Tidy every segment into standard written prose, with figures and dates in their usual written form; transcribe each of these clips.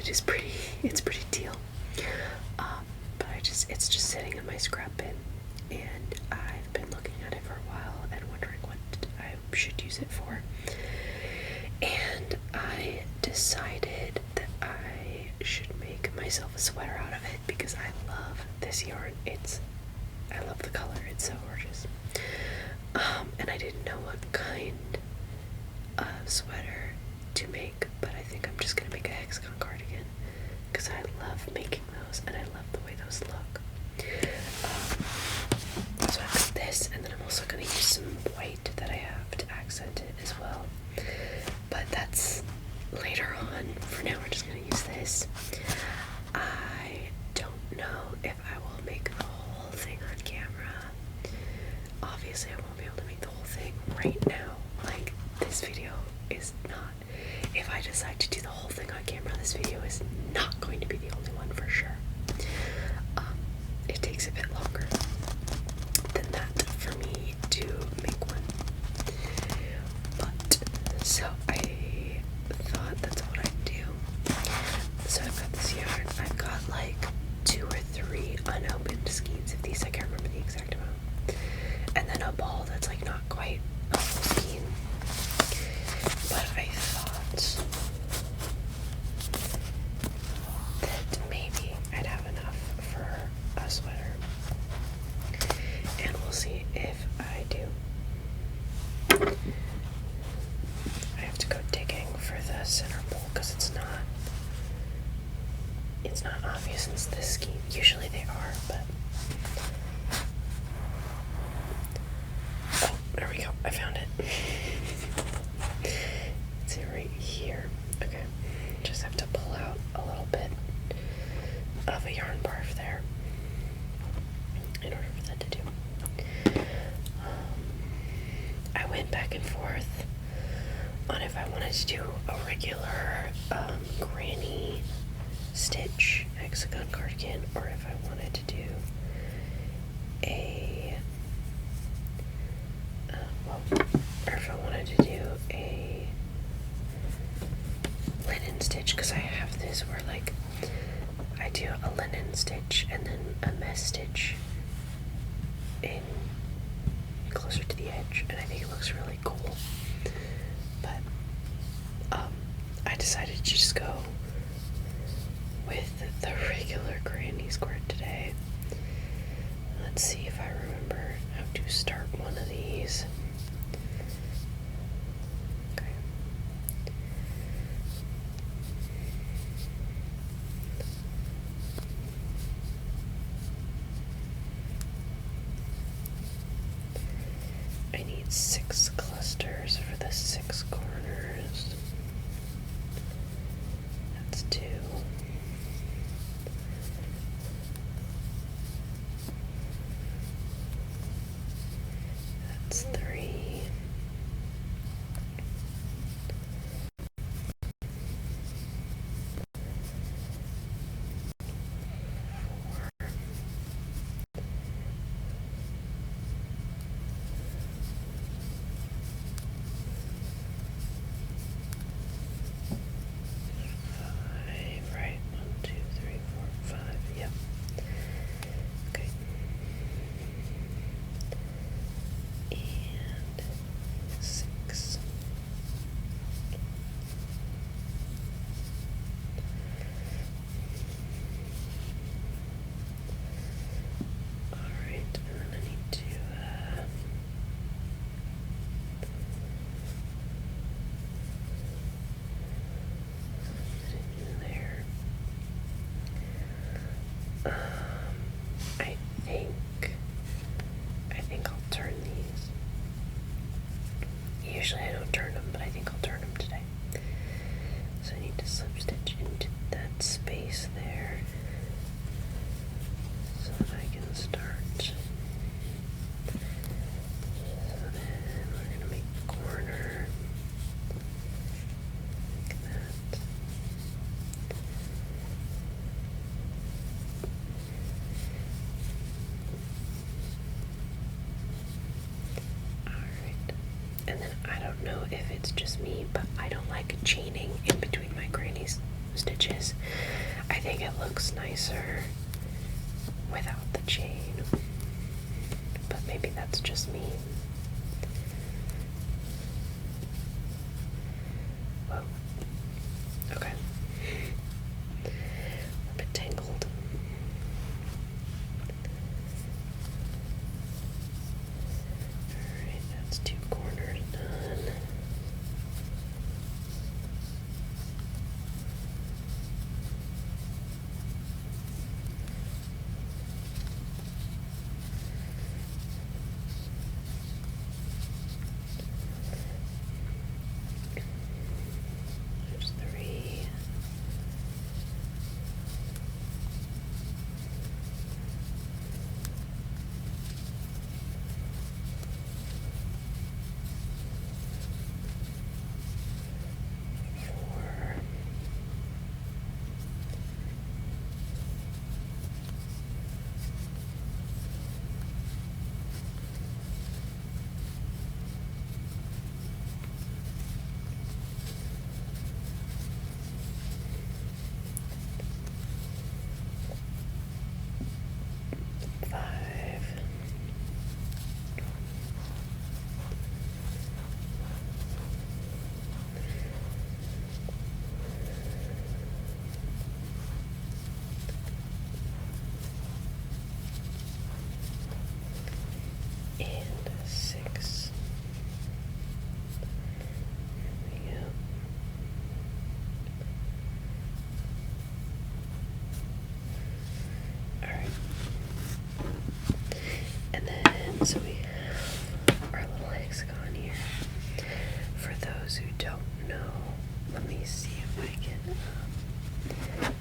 it's pretty teal. But it's just sitting in my scrap bin, and I've been looking at it for a while and wondering what I should use it for. And I decided that I should make myself a sweater out of it because I love this yarn. I love the color, it's so gorgeous. And I didn't know what kind of sweater to make, but I think I'm just gonna make a Hexagon cardigan because I love making those and I love the way those look. So I've got this, and then I'm also gonna use some white that I have to accent it as well. But that's later on. For now, we're just gonna use this. I don't know if I will make the whole thing on camera. Obviously, I won't be able to make the whole thing right now. Like, this video is not. If I decide to do the whole thing on camera, this video is not going to be the only one for sure. It takes a bit longer than that for me to make one. But, so I thought that's what I'd do. So I've got this yarn. I've got like 2 or 3 unopened skeins of these. I can't remember the exact amount. And then a ball that's like not quite a full skein. But I thought that maybe I'd have enough for a sweater. And we'll see if I do. I have to go digging for the center pole because it's not obvious since this scheme. Usually they are, but oh, there we go. I found it. It's right here. Okay, just have to pull out a little bit of a yarn barf there in order for that to do. I went back and forth on if I wanted to do a regular granny stitch Hexagon cardigan or if I wanted to do a or if I wanted to do a linen stitch, because I have this where like I do a linen stitch and then a mesh stitch in closer to the edge, and I think it looks really cool. But I decided to just go with the regular granny squirt today. Let's see if I remember how to start one of these. Okay. I need 6 clusters for the 6 corners. That's 2. That's 3. Usually I don't turn them, but I think I'll turn them today. So I need to slip stitch into that space there so that I can start. So then we're going to make the corner like that. And then I don't know if it's just me, but I don't like chaining in between my granny stitches. think it looks nicer without the chain, but maybe that's just me. Whoa. Okay. A bit tangled. Alright, that's 2 corners done. There's 3. So we have our little hexagon here. For those who don't know, let me see if I can,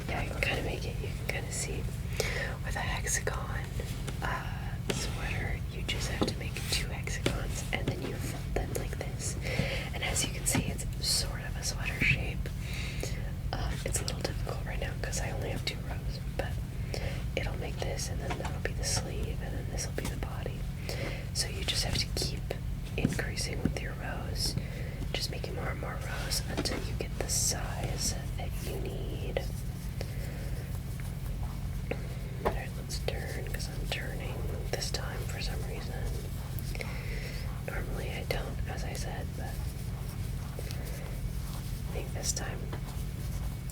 yeah, I can kind of make it, you can kind of see. With a hexagon sweater, you just have to make 2 hexagons and then you fold them like this. And as you can see, it's sort of a sweater shape. It's a little difficult right now because I only have 2 rows, but it'll make this, and then that'll be the sleeve, and then this will be the body. So you just have to keep increasing with your rows, just making more and more rows until you get the size that you need. Alright, let's turn, because I'm turning this time for some reason. Normally I don't, as I said, but I think this time,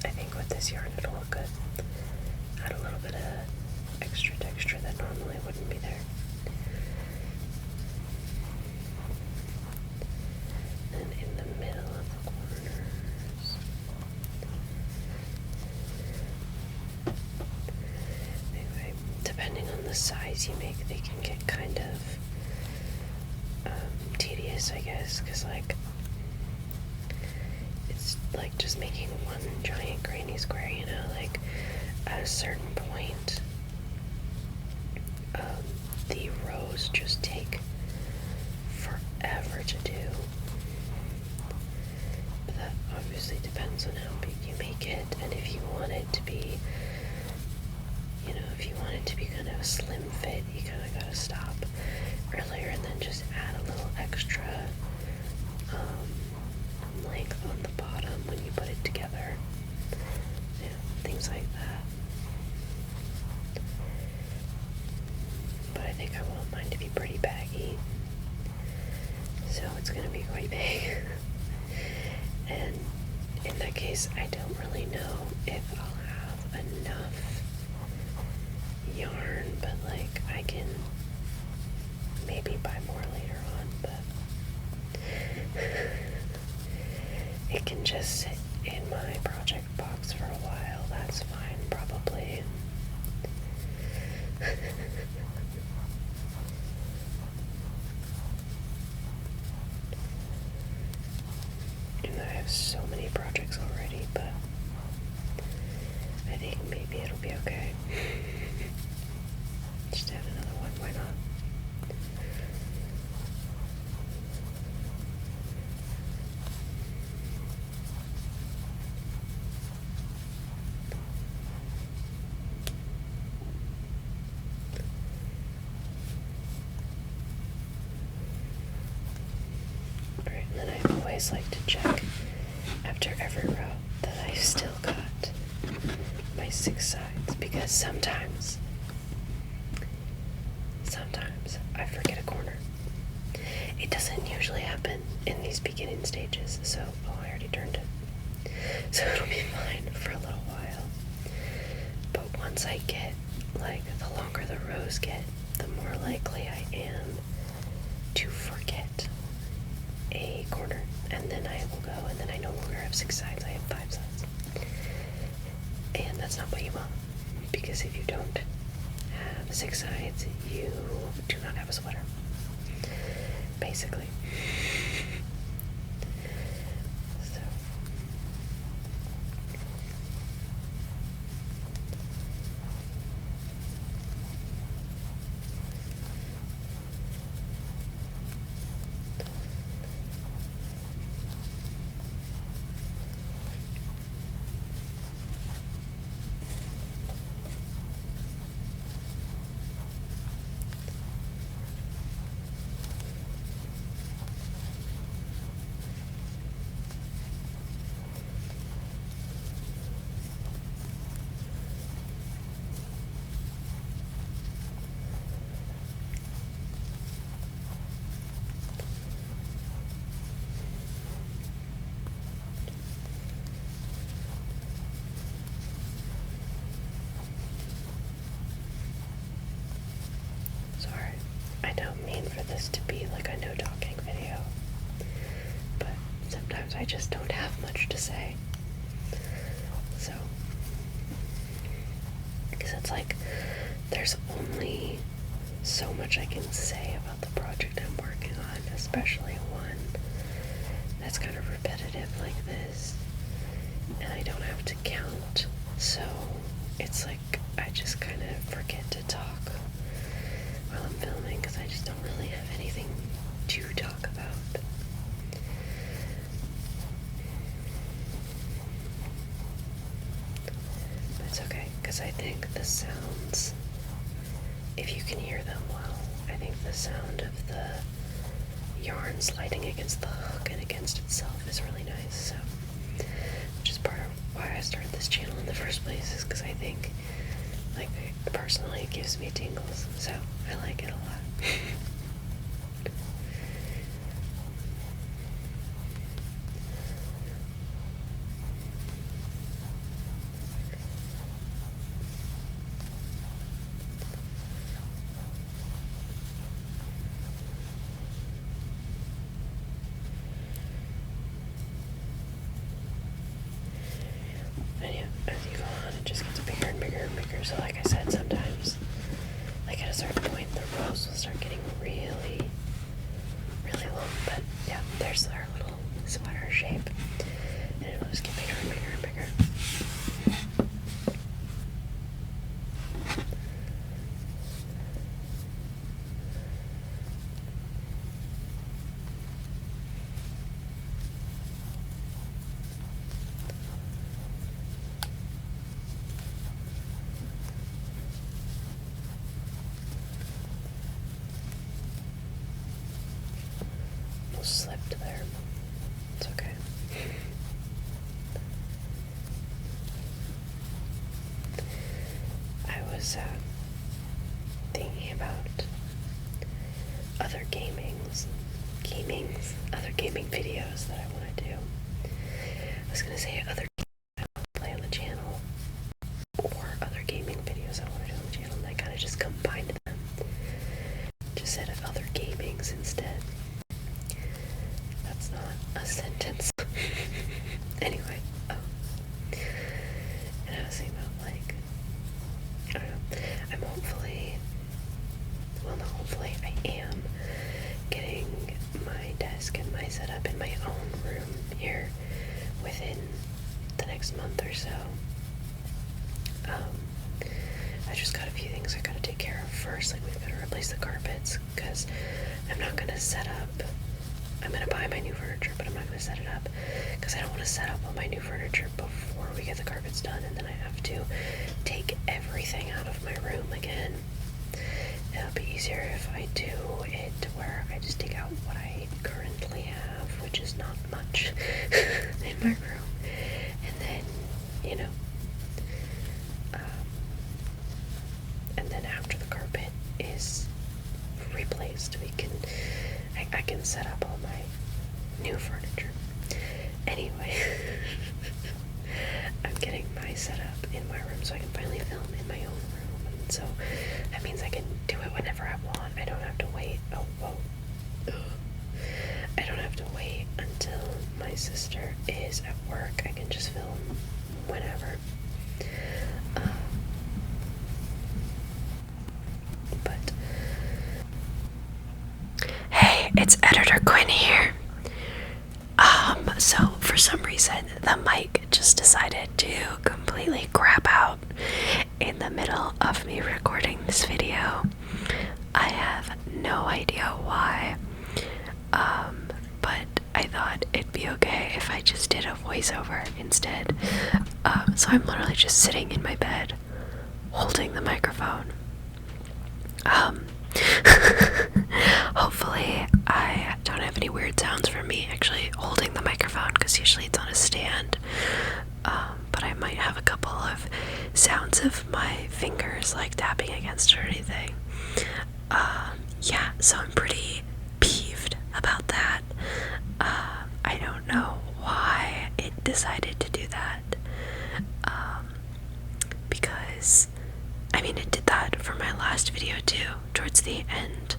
I think with this yarn it'll look good. Add a little bit of extra texture that normally wouldn't be there. And in the middle of the corners. Anyway, depending on the size you make, they can get kind of tedious, I guess, because like it's like just making one giant granny square, you know, like at a certain point the rows just take forever to do. But that obviously depends on how big you make it, and if you want it to be, you know, if you want it to be kind of a slim fit, you kind of gotta stop earlier and then just add a little extra length on the bottom when you put it together. Yeah, things like that. But I think I want mine to be pretty baggy, so it's gonna be quite big. And in that case, I don't really know if I'll have enough yarn, but like I can maybe buy more later on, but it can just sit in my project box for a while. That's fine, probably. And I have so many projects already, but I think maybe it'll be okay. Just add another one, why not? Alright, and then I always like to check after every row that I've still got my 6 sides because sometimes I forget a corner. It doesn't usually happen in these beginning stages, so, oh, I already turned it. So it'll be fine for a little while. But once I get, like, the longer the rows get, the more likely I am to forget a corner. And then I will go, and then I no longer have 6 sides, I have 5 sides. And that's not what you want, because if you don't have 6 sides, you do not have a sweater. Basically. So. Sorry, I don't mean for this to be like a no talking video, but sometimes I just don't have much to say. So, because it's like there's only so much I can say about the project I'm working on, especially one that's kind of repetitive like this, and I don't have to count, so it's like I just kind of forget to talk while I'm filming because I just don't really have anything to talk about. But it's okay, because I think the sounds, if you can hear them well, I think the sound of the yarn sliding against the hook and against itself is really nice. So, which is part of why I started this channel in the first place, is because I think, like, personally it gives me tingles, so I like it a lot. And yeah, as you go on, it just gets bigger and bigger and bigger. So like I said, sometimes, like at a certain point, the rows will start getting really, really long. But yeah, there's our little sweater shape. And it'll just get bigger and bigger and bigger. Slipped there. It's okay. I was thinking about other other gaming videos that I want to do. I was gonna say other games I want to play on the channel, or other gaming videos I want to do on the channel, and I kind of just combined them. Just said other gamings instead. That's not a sentence. Anyway, and I was thinking about, like, I don't know, I'm I am getting my desk and my setup in my own room here within the next month or so. I just got a few things I gotta take care of first. Like, we've got to replace the carpets, because I'm not gonna set up. I'm gonna buy my new furniture, but I'm not gonna set it up because I don't want to set up all my new furniture before we get the carpets done, and then I have to take everything out of my room again. It'll be easier if I do it where I just take out what I currently have, which is not much, in my room, and then, you know, set up in my room so I can finally film in my own room. And so that means I can do it whenever I want. I don't have to wait. I don't have to wait until my sister is at work. I can just film whenever. But hey, it's Editor Quinn here. So for some reason the mic just decided to completely crap out in the middle of me recording this video. I have no idea why. But I thought it'd be okay if I just did a voiceover instead. So I'm literally just sitting in my bed holding the microphone. Hopefully I don't have any weird sounds from me actually holding the microphone, because usually it's on a stand. But I might have a couple of sounds of my fingers like tapping against it or anything. Yeah, so I'm pretty peeved about that. I don't know why it decided to do that. Because I mean, it did that for my last video too, towards the end,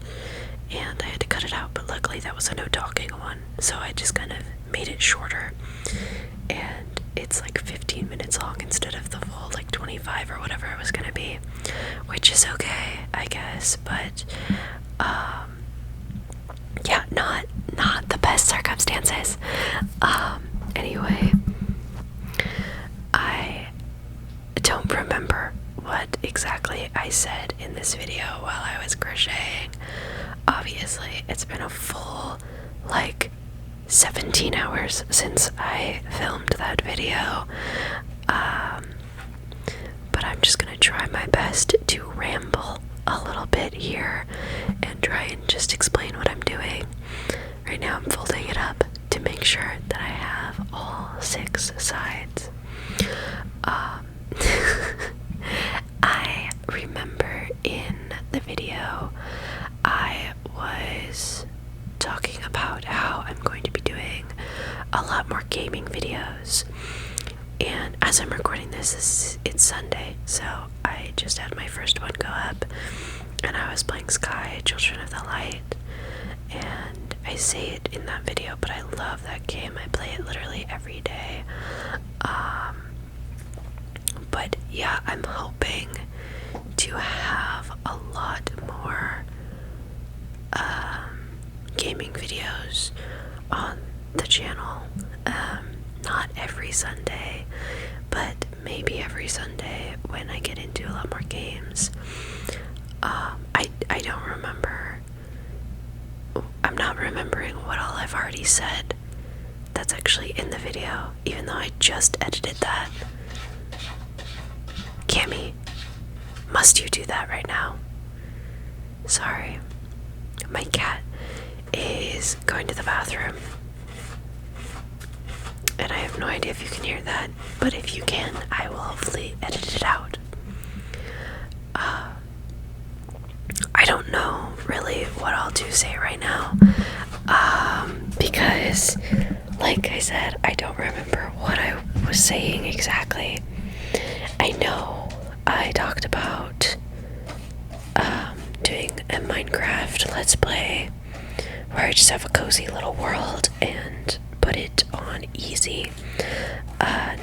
and I had to cut it out, but luckily that was a no talking one, so I just kind of made it shorter, and it's like 15 minutes long instead of the full like 25 or whatever it was gonna be, which is okay, I guess, but yeah, not the best circumstances. Anyway, I don't remember what exactly I said in this video while I was crocheting. Obviously, it's been a full, like, 17 hours since I filmed that video. But I'm just gonna try my best to ramble a little bit here and try and just explain what I'm doing. Right now I'm folding it up to make sure that I have all 6 sides. I remember in the video I was talking about how I'm going to be doing a lot more gaming videos, and as I'm recording this, it's Sunday, so I just had my first one go up, and I was playing Sky, Children of the Light, and I say it in that video, but I love that game. I play it literally every day. But yeah, I'm hoping to have a lot more gaming videos on the channel. Not every Sunday, but maybe every Sunday when I get into a lot more games. I don't remember. I'm not remembering what all I've already said that's actually in the video, even though I just edited that. Cammy, must you do that right now? Sorry. My cat is going to the bathroom, and I have no idea if you can hear that, but if you can, I will hopefully edit it out. I don't know really what I'll do say right now, because, like I said, I don't remember what I was saying exactly. I know I talked about doing a Minecraft Let's Play where I just have a cozy little world and put it on easy.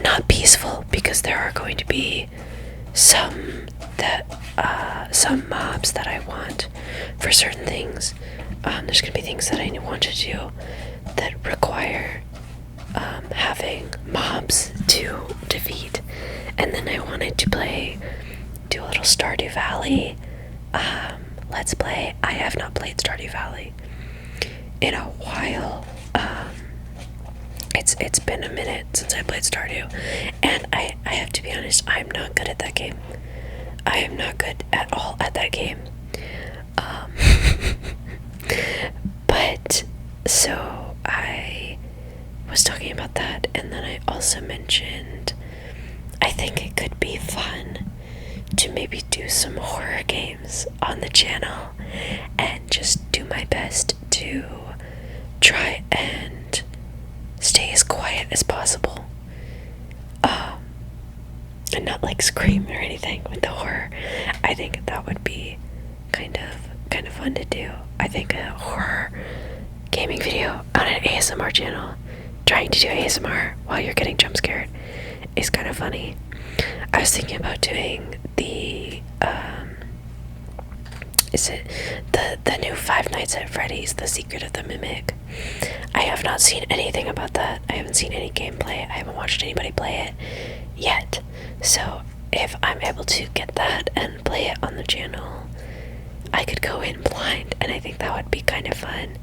Not peaceful, because there are going to be some mobs that I want for certain things. There's going to be things that I want to do that require having mobs to defeat, and then I wanted to do a little Stardew Valley Let's Play. I have not played Stardew Valley in a while. It's been a minute since I played Stardew, and I have to be honest, I'm not good at that game. I am not good at all at that game. But so I was talking about that, and then I also mentioned I think it could be fun to maybe do some horror games on the channel and just do my best to try and stay as quiet as possible. and not like scream or anything with the horror. I think that would be kind of fun to do. I think a horror gaming video on an ASMR channel, trying to do ASMR while you're getting jump scared, is kind of funny. I was thinking about doing the is it the new Five Nights at Freddy's, The Secret of the Mimic. I have not seen anything about that. I haven't seen any gameplay. I haven't watched anybody play it yet. So if I'm able to get that and play it on the channel, I could go in blind, and I think that would be kind of fun.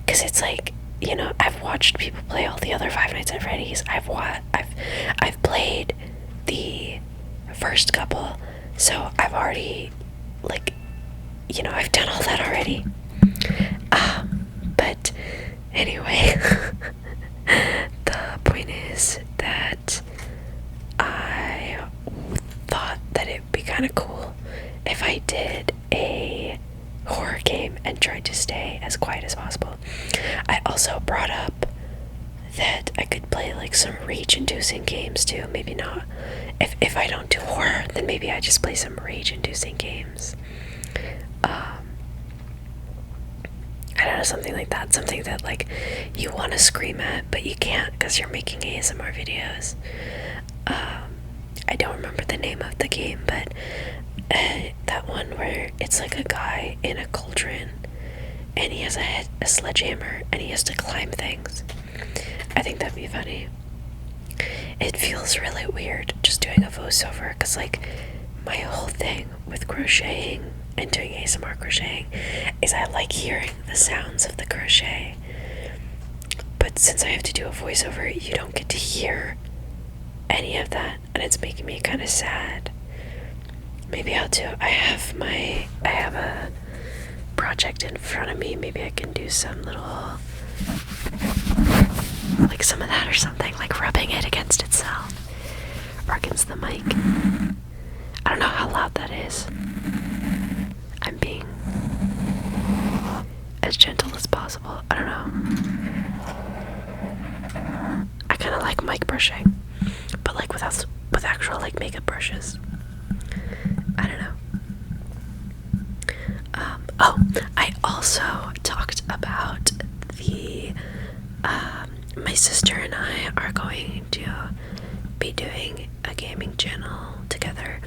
Because it's like, you know, I've watched people play all the other Five Nights at Freddy's. I've played the first couple, so I've already, like, you know, I've done all that already. But anyway, the point is that I thought that it'd be kind of cool if I did a horror game and tried to stay as quiet as possible. I also brought up that I could play like some rage-inducing games too. Maybe not. If I don't do horror, then maybe I just play some rage-inducing games. I don't know, something like that. Something that like you want to scream at, but you can't because you're making ASMR videos. I don't remember the name of the game, but that one where it's like a guy in a cauldron and he has a sledgehammer and he has to climb things. I think that'd be funny. It feels really weird just doing a voiceover because, like, my whole thing with crocheting and doing ASMR crocheting is I like hearing the sounds of the crochet. But since I have to do a voiceover, you don't get to hear any of that, and it's making me kind of sad. Maybe I'll do. I have a project in front of me. Maybe I can do some little, like some of that or something, like rubbing it against itself or against the mic. I don't know how loud that is. I'm being as gentle as possible. I don't know. I kind of like mic brushing, but like with actual like makeup brushes. I don't know. I also talked about the my sister and I are going to be doing a gaming channel together.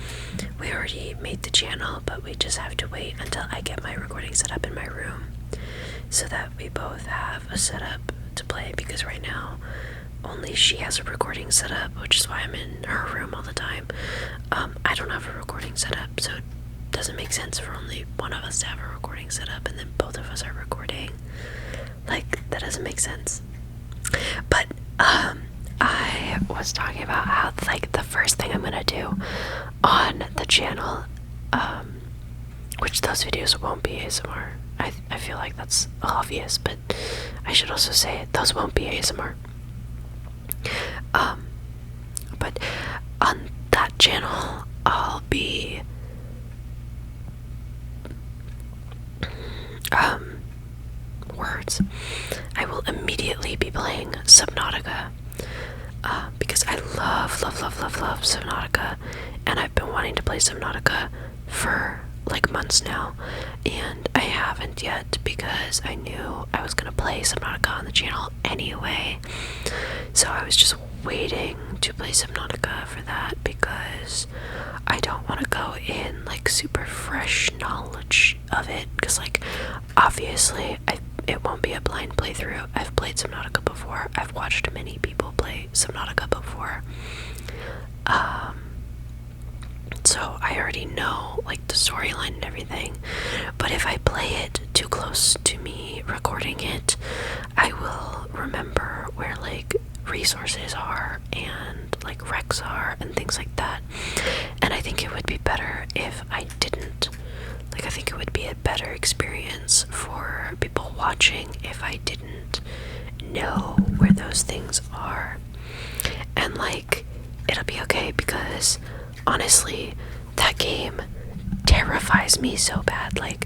We already made the channel, but we just have to wait until I get my recording set up in my room so that we both have a setup to play, because right now only she has a recording set up, which is why I'm in her room all the time. I don't have a recording set up, so it doesn't make sense for only one of us to have a recording set up and then both of us are recording. Like, that doesn't make sense. But I was talking about how, like, the first thing I'm gonna do on the channel, which those videos won't be ASMR. I feel like that's obvious, but I should also say it, those won't be ASMR. But on that channel, I'll be I will immediately be playing Subnautica, because I love Subnautica, and I've been wanting to play Subnautica for like months now, and I haven't yet because I knew I was gonna play Subnautica on the channel anyway, so I was just waiting to play Subnautica for that because I don't want to go in like super fresh knowledge of it, because like obviously it won't be a blind playthrough. I've played Subnautica before. I've watched many people play Subnautica before. So I already know like the storyline and everything. But if I play it too close to me recording it, I will remember where like resources are and like wrecks are and things like that. And I think it would be better if I didn't. Like, I think it would be a better experience for people watching if I didn't know where those things are. And like, it'll be okay because honestly, that game terrifies me so bad. Like,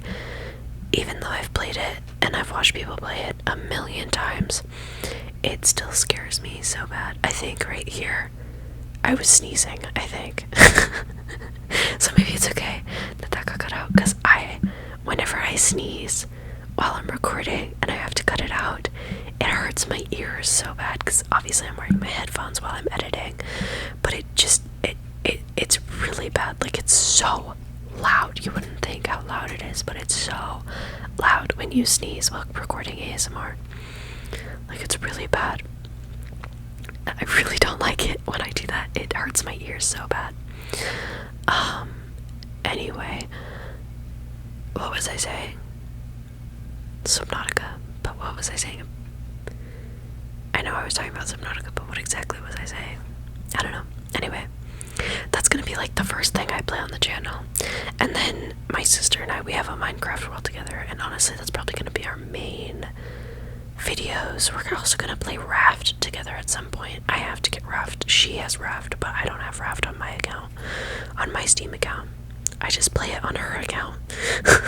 even though I've played it and I've watched people play it a million times, it still scares me so bad. I think right here I was sneezing, I think. obviously I'm wearing my headphones while I'm editing, but it's really bad. Like, it's so loud. You wouldn't think how loud it is, but it's so loud when you sneeze while recording ASMR. Like, it's really bad. I really don't like it when I do that. It hurts my ears so bad. Anyway, what was I saying? Subnautica, but what was I saying? I know I was talking about Subnautica, but what exactly was I saying? I don't know. Anyway, that's gonna be like the first thing I play on the channel. And then my sister and I, we have a Minecraft world together, and honestly, that's probably gonna be our main videos. We're also gonna play Raft together at some point. I have to get Raft. She has Raft, but I don't have Raft on my account, on my Steam account. I just play it on her account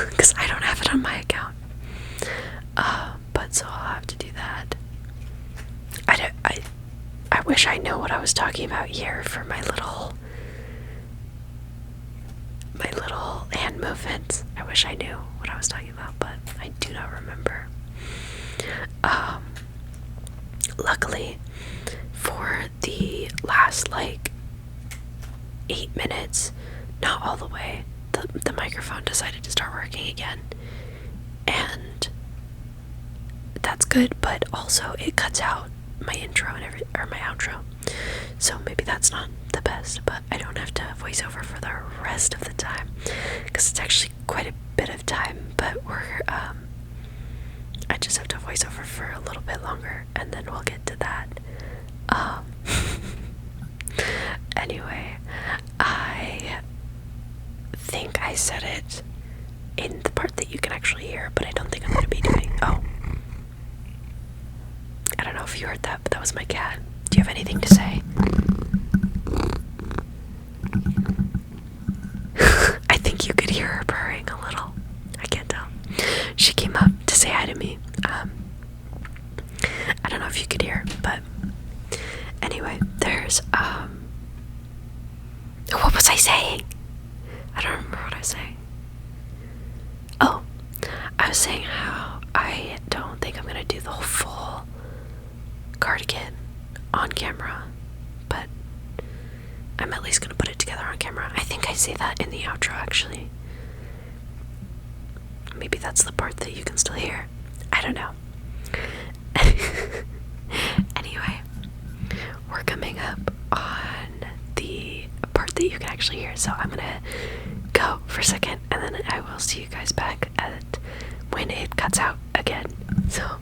because I don't have it on my account. But so I'll have to do that. I wish I know what I was talking about here for my little hand movements. I wish I knew what I was talking about, but I do not remember. Luckily, for the last like 8 minutes, not all the way, the microphone decided to start working again, and that's good. But also it cuts out my intro and my outro, so maybe that's not the best. But I don't have to voice over for the rest of the time because it's actually quite a bit of time. But I just have to voice over for a little bit longer, and then we'll get to that. Anyway, I think I said it in the part that you can actually hear, but I don't think I'm going to be doing. Oh, I don't know if you heard that, but that was my cat. Do you have anything to say? I think you could hear her purring a little. I can't tell. She came up to say hi to me. I don't know if you could hear, but anyway, there's what was I saying? I don't remember what I was saying. Oh, I was saying how I don't think I'm gonna do the whole full cardigan on camera, but I'm at least gonna put it together on camera. I think I say that in the outro, actually. Maybe that's the part that you can still hear. I don't know. Anyway, we're coming up on the part that you can actually hear, so I'm gonna go for a second, and then I will see you guys back at when it cuts out again. So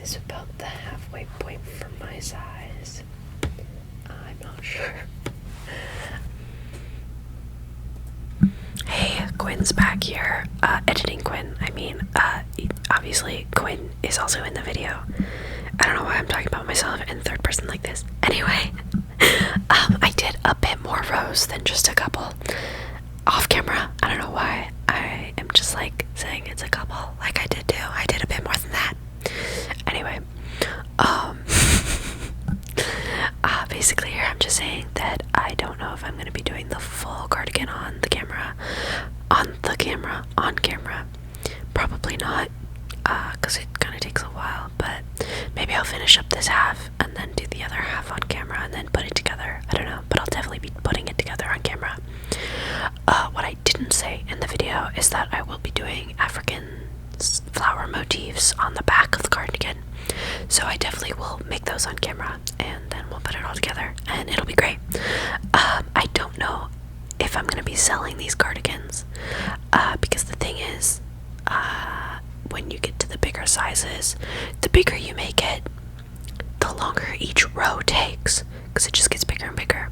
is about the halfway point for my size. I'm not sure. Hey, Quinn's back here. Editing Quinn. I mean, obviously Quinn is also in the video. I don't know why I'm talking about myself in third person like this. Anyway, I did a bit more rows than just a couple off camera. I don't know why. I am just like saying it's a couple, like I did do. I did a bit more than that. Anyway, basically here I'm just saying that I don't know if I'm going to be doing the full cardigan on camera. Probably not, because it kind of takes a while, but maybe I'll finish up this half and then do the other half on camera and then put it together. I don't know, but I'll definitely be putting it together on camera. What I didn't say in the video is that I will be doing African flower motifs on the back of the cardigan. So I definitely will make those on camera and then we'll put it all together and it'll be great. I don't know if I'm going to be selling these cardigans, because the thing is, when you get to the bigger sizes, the bigger you make it, the longer each row takes, because it just gets bigger and bigger.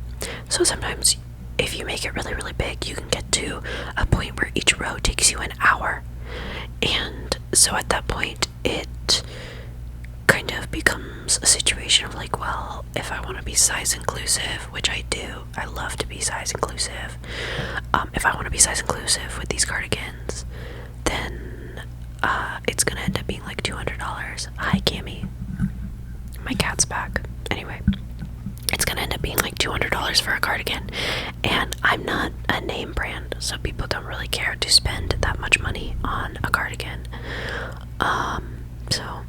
So sometimes if you make it really, really big, you can get to a point where each row takes you an hour. And so at that point, it kind of becomes a situation of like, well, if I want to be size inclusive, which I do, I love to be size inclusive. If I want to be size inclusive with these cardigans, then it's gonna end up being like $200. Hi, Cammy. My cat's back. Anyway, it's gonna end up being like $200 for a cardigan, and I'm not a name brand, so people don't really care to spend that much money on a cardigan. So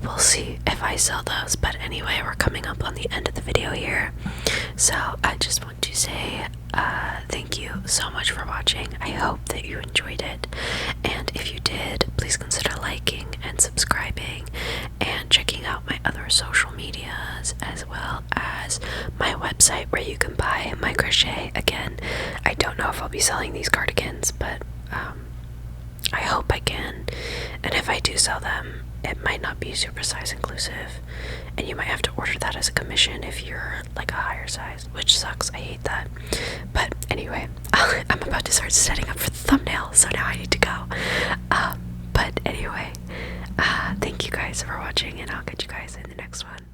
we'll see if I sell those. But anyway, we're coming up on the end of the video here, so I just want to say thank you so much for watching. I hope that you enjoyed it, and if you did, please consider liking and subscribing and checking out my other social medias as well as my website where you can buy my crochet. Again, I don't know if I'll be selling these cardigans, but I hope I can, and if I do sell them, it might not be super size inclusive, and you might have to order that as a commission if you're like a higher size, which sucks. I hate that. But anyway, I'm about to start setting up for the thumbnail, so now I need to go. But anyway, thank you guys for watching, and I'll catch you guys in the next one.